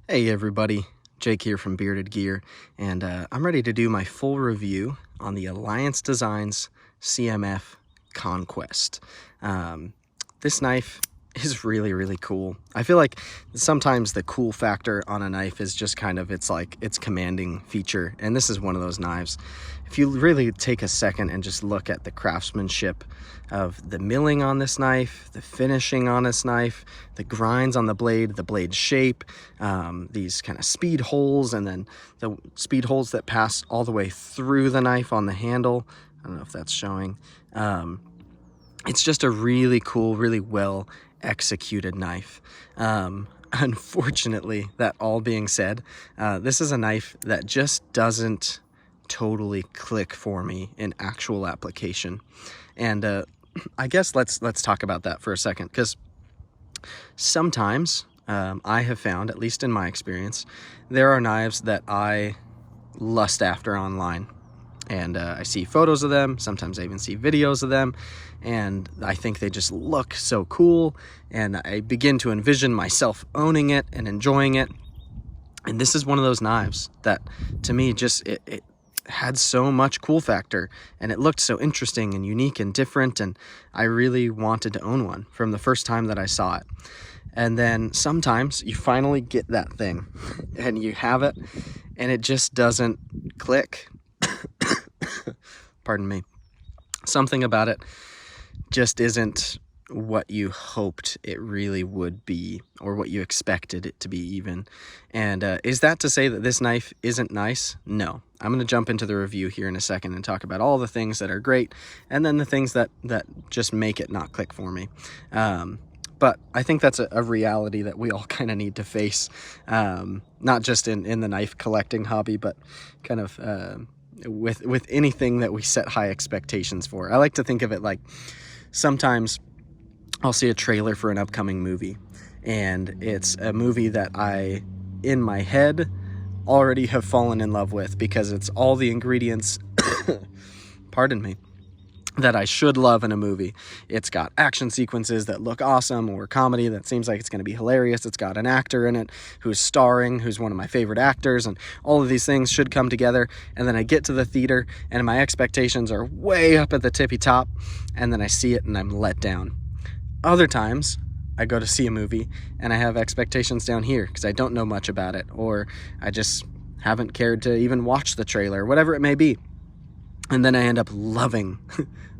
Hey everybody, Jake here from Bearded Gear, and I'm ready to do my full review on the Alliance Designs CMF Conquest. This knife is really cool. I feel like sometimes the cool factor on a knife is just kind of its commanding feature, and this is one of those knives. If you really take a second and just look at the craftsmanship of the milling on this knife, the finishing on this knife, the grinds on the blade shape, these kind of speed holes, and then the speed holes that pass all the way through the knife on the handle. I don't know if that's showing. It's just a really cool, really well executed knife. Unfortunately, that all being said, this is a knife that just doesn't totally click for me in actual application. And I guess let's talk about that for a second, because sometimes I have found, at least in my experience, there are knives that I lust after online. And I see photos of them, sometimes I even see videos of them, and I think they just look so cool, and I begin to envision myself owning it and enjoying it. And this is one of those knives that, to me, just it had so much cool factor, and it looked so interesting and unique and different, and I really wanted to own one from the first time that I saw it. And then sometimes you finally get that thing, and you have it, and it just doesn't click. Pardon me. Something about it just isn't what you hoped it really would be, or what you expected it to be even. And is that to say that this knife isn't nice? No. I'm going to jump into the review here in a second and talk about all the things that are great, and then the things that just make it not click for me. But I think that's a reality that we all kind of need to face, not just in the knife collecting hobby, but kind of with anything that we set high expectations for. I like to think of it like, sometimes I'll see a trailer for an upcoming movie, and it's a movie that I, in my head, already have fallen in love with, because it's all the ingredients, pardon me, that I should love in a movie. It's got action sequences that look awesome, or comedy that seems like it's going to be hilarious. It's got an actor in it who's starring, who's one of my favorite actors, and all of these things should come together. And then I get to the theater, and my expectations are way up at the tippy top, and then I see it and I'm let down. Other times, I go to see a movie and I have expectations down here because I don't know much about it, or I just haven't cared to even watch the trailer, whatever it may be. And then I end up loving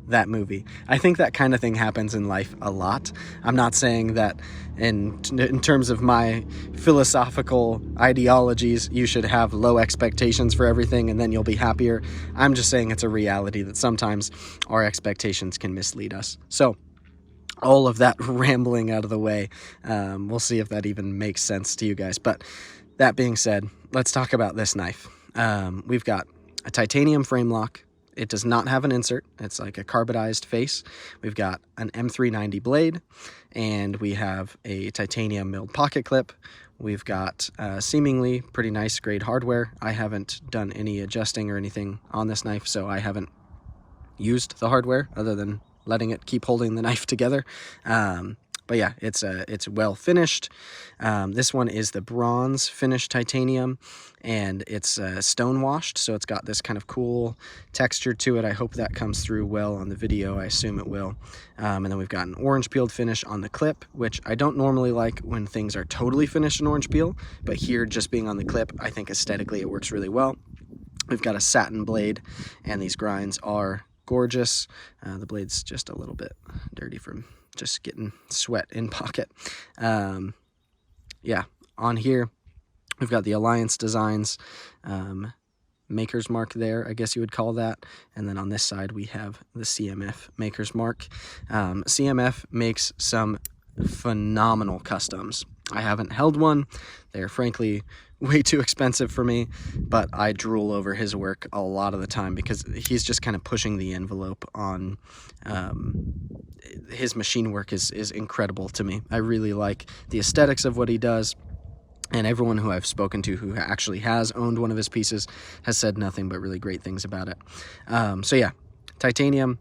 that movie. I think that kind of thing happens in life a lot. I'm not saying that in terms of my philosophical ideologies, you should have low expectations for everything and then you'll be happier. I'm just saying it's a reality that sometimes our expectations can mislead us. So all of that rambling out of the way, we'll see if that even makes sense to you guys. But that being said, let's talk about this knife. We've got a titanium frame lock. It does not have an insert. It's like a carbidized face. We've got an M390 blade, and we have a titanium milled pocket clip. We've got seemingly pretty nice grade hardware. I haven't done any adjusting or anything on this knife, so I haven't used the hardware other than letting it keep holding the knife together. But yeah, it's well finished. This one is the bronze finished titanium, and it's stone washed, so it's got this kind of cool texture to it. I hope that comes through well on the video. I assume it will. And then we've got an orange peeled finish on the clip, which I don't normally like when things are totally finished in orange peel, but here, just being on the clip, I think aesthetically it works really well. We've got a satin blade, and these grinds are gorgeous. The blade's just a little bit dirty from just getting sweat in pocket. Yeah, on here we've got the Alliance Designs maker's mark there, I guess you would call that. And then on this side we have the CMF maker's mark. CMF makes some phenomenal customs. I haven't held one. They're frankly way too expensive for me, but I drool over his work a lot of the time because he's just kind of pushing the envelope on his machine work is incredible to me. I really like the aesthetics of what he does, and everyone who I've spoken to who actually has owned one of his pieces has said nothing but really great things about it. So yeah, titanium,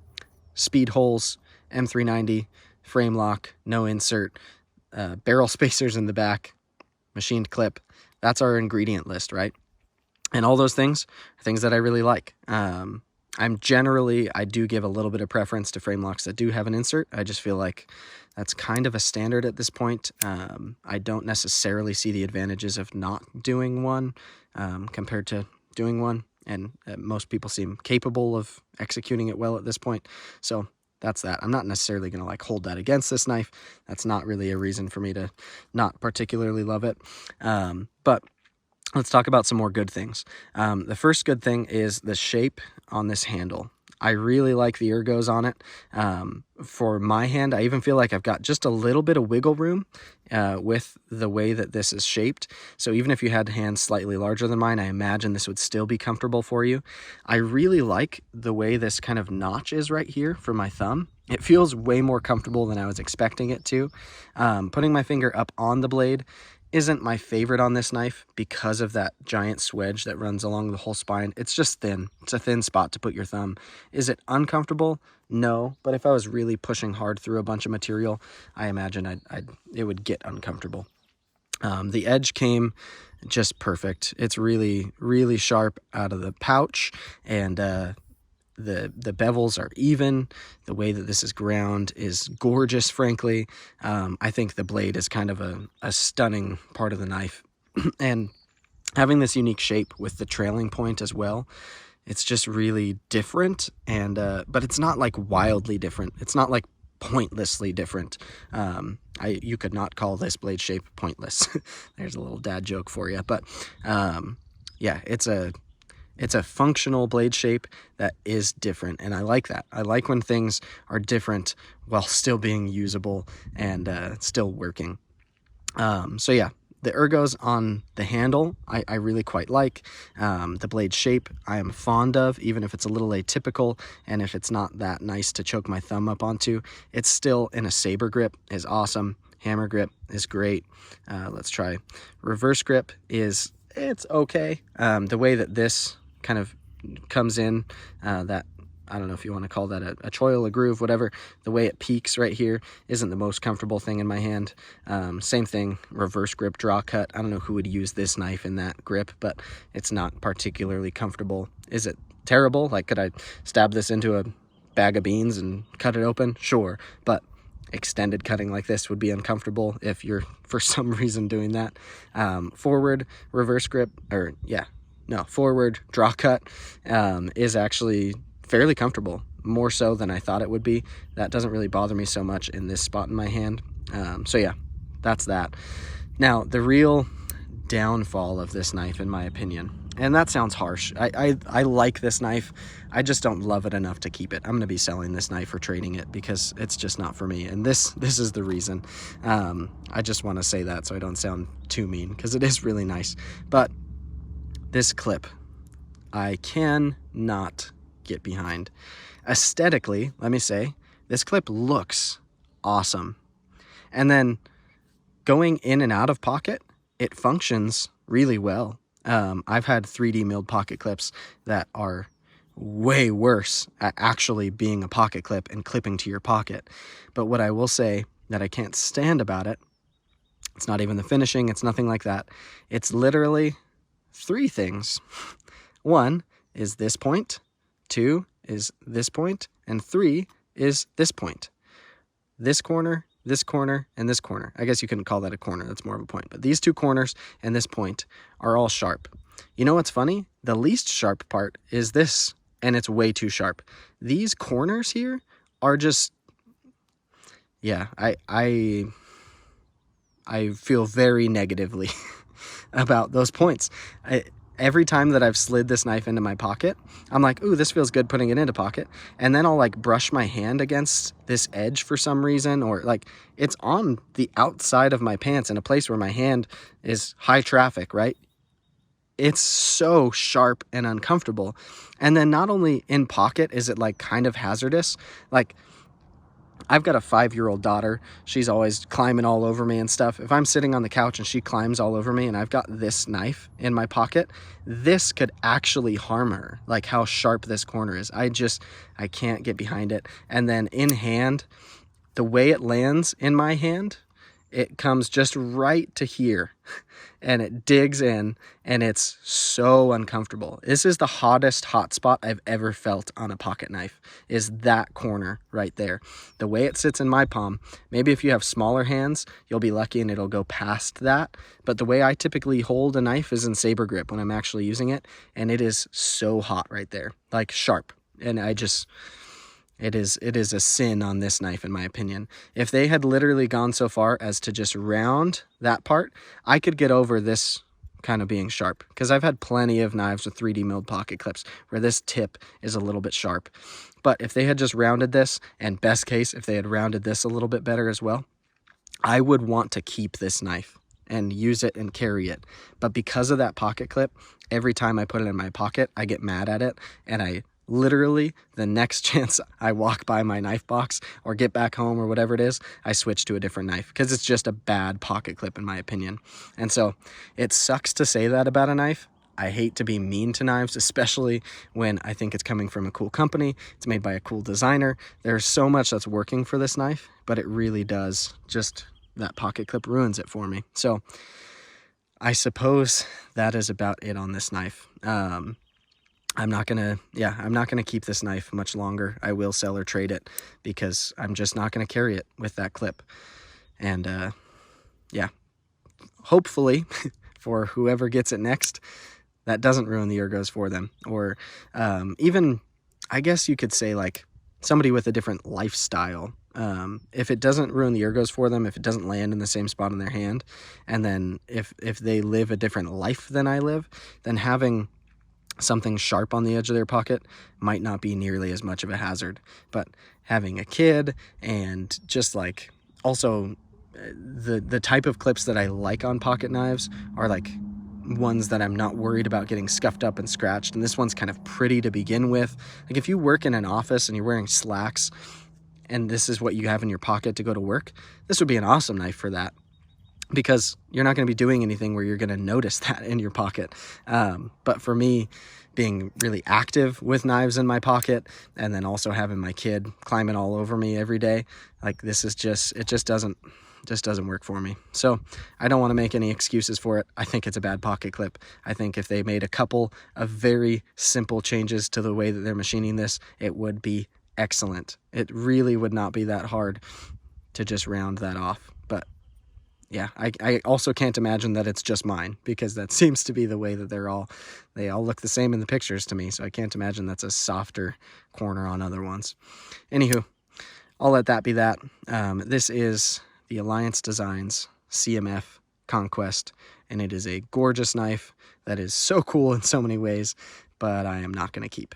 speed holes, M390, frame lock, no insert, barrel spacers in the back, machined clip. That's our ingredient list, right? And all those things are things that I really like. I do give a little bit of preference to frame locks that do have an insert. I just feel like that's kind of a standard at this point. I don't necessarily see the advantages of not doing one compared to doing one. And most people seem capable of executing it well at this point. So that's that. I'm not necessarily going to like hold that against this knife. That's not really a reason for me to not particularly love it. But let's talk about some more good things. The first good thing is the shape on this handle. I really like the ergos on it. For my hand, I even feel like I've got just a little bit of wiggle room with the way that this is shaped. So even if you had hands slightly larger than mine, I imagine this would still be comfortable for you. I really like the way this kind of notch is right here for my thumb. It feels way more comfortable than I was expecting it to. Putting my finger up on the blade isn't my favorite on this knife because of that giant swedge that runs along the whole spine. It's just thin. It's a thin spot to put your thumb. Is it uncomfortable? No, but if I was really pushing hard through a bunch of material, I imagine it would get uncomfortable. The edge came just perfect. It's really, really sharp out of the pouch, and the bevels are even. The way that this is ground is gorgeous, frankly. I think the blade is kind of a stunning part of the knife. And having this unique shape with the trailing point as well, it's just really different. And but it's not like wildly different. It's not like pointlessly different. You could not call this blade shape pointless. There's a little dad joke for you. But yeah, it's a functional blade shape that is different, and I like that. I like when things are different while still being usable and still working. So yeah, the ergos on the handle, I really quite like. The blade shape I am fond of, even if it's a little atypical, and if it's not that nice to choke my thumb up onto. It's still in a saber grip is awesome. Hammer grip is great. Let's try reverse grip it's okay. The way that this kind of comes in, that I don't know if you want to call that a choil, a groove, whatever. The way it peaks right here isn't the most comfortable thing in my hand. Same thing, reverse grip, draw cut. I don't know who would use this knife in that grip, but it's not particularly comfortable. Is it terrible? Like, could I stab this into a bag of beans and cut it open? Sure, but extended cutting like this would be uncomfortable if you're for some reason doing that. Forward reverse grip, forward draw cut is actually fairly comfortable, more so than I thought it would be. That doesn't really bother me so much in this spot in my hand. So yeah, that's that. Now, the real downfall of this knife, in my opinion, and that sounds harsh. I like this knife. I just don't love it enough to keep it. I'm going to be selling this knife or trading it because it's just not for me. And this is the reason. I just want to say that so I don't sound too mean, because it is really nice. But this clip, I cannot get behind. Aesthetically, let me say, this clip looks awesome. And then going in and out of pocket, it functions really well. I've had 3D milled pocket clips that are way worse at actually being a pocket clip and clipping to your pocket. But what I will say that I can't stand about it, it's not even the finishing, it's nothing like that. It's literally 3 things. 1 is this point, 2 is this point, and 3 is this point. This corner, and this corner. I guess you couldn't call that a corner, that's more of a point. But these 2 corners and this point are all sharp. You know what's funny? The least sharp part is this, and it's way too sharp. These corners here are just, yeah, I feel very negatively about those points. Every time that I've slid this knife into my pocket, I'm like, ooh, this feels good putting it into pocket. And then I'll like brush my hand against this edge for some reason, or like it's on the outside of my pants in a place where my hand is high traffic, right? It's so sharp and uncomfortable. And then not only in pocket is it like kind of hazardous, like I've got a 5-year-old daughter. She's always climbing all over me and stuff. If I'm sitting on the couch and she climbs all over me and I've got this knife in my pocket, this could actually harm her, like how sharp this corner is. I can't get behind it. And then in hand, the way it lands in my hand it comes just right to here and it digs in, and it's so uncomfortable. This is the hottest hot spot I've ever felt on a pocket knife, is that corner right there. The way it sits in my palm, maybe if you have smaller hands, you'll be lucky and it'll go past that. But the way I typically hold a knife is in saber grip when I'm actually using it, and it is so hot right there, like sharp. And it is a sin on this knife, in my opinion. If they had literally gone so far as to just round that part, I could get over this kind of being sharp, because I've had plenty of knives with 3D milled pocket clips where this tip is a little bit sharp. But if they had just rounded this, and best case, if they had rounded this a little bit better as well, I would want to keep this knife and use it and carry it. But because of that pocket clip, every time I put it in my pocket, I get mad at it, and I literally, the next chance I walk by my knife box or get back home or whatever it is, I switch to a different knife, because it's just a bad pocket clip in my opinion. And so it sucks to say that about a knife. I hate to be mean to knives, especially when I think it's coming from a cool company. It's made by a cool designer. There's so much that's working for this knife, but it really does, just that pocket clip ruins it for me. So I suppose that is about it on this knife. I'm not gonna keep this knife much longer. I will sell or trade it, because I'm just not gonna carry it with that clip. And yeah, hopefully for whoever gets it next, that doesn't ruin the ergos for them. Or even, I guess you could say, like, somebody with a different lifestyle. If it doesn't ruin the ergos for them, if it doesn't land in the same spot in their hand, and then if they live a different life than I live, then having something sharp on the edge of their pocket might not be nearly as much of a hazard. But having a kid, and just like, also the type of clips that I like on pocket knives are like ones that I'm not worried about getting scuffed up and scratched. And this one's kind of pretty to begin with. Like, if you work in an office and you're wearing slacks and this is what you have in your pocket to go to work, this would be an awesome knife for that, because you're not going to be doing anything where you're going to notice that in your pocket. But for me, being really active with knives in my pocket, and then also having my kid climbing all over me every day, like, this is just doesn't work for me. So I don't want to make any excuses for it. I think it's a bad pocket clip. I think if they made a couple of very simple changes to the way that they're machining this, it would be excellent. It really would not be that hard to just round that off. But yeah, I also can't imagine that it's just mine, because that seems to be the way that they all look the same in the pictures to me. So I can't imagine that's a softer corner on other ones. Anywho, I'll let that be that. This is the Alliance Designs CMF Conquest, and it is a gorgeous knife that is so cool in so many ways, but I am not going to keep.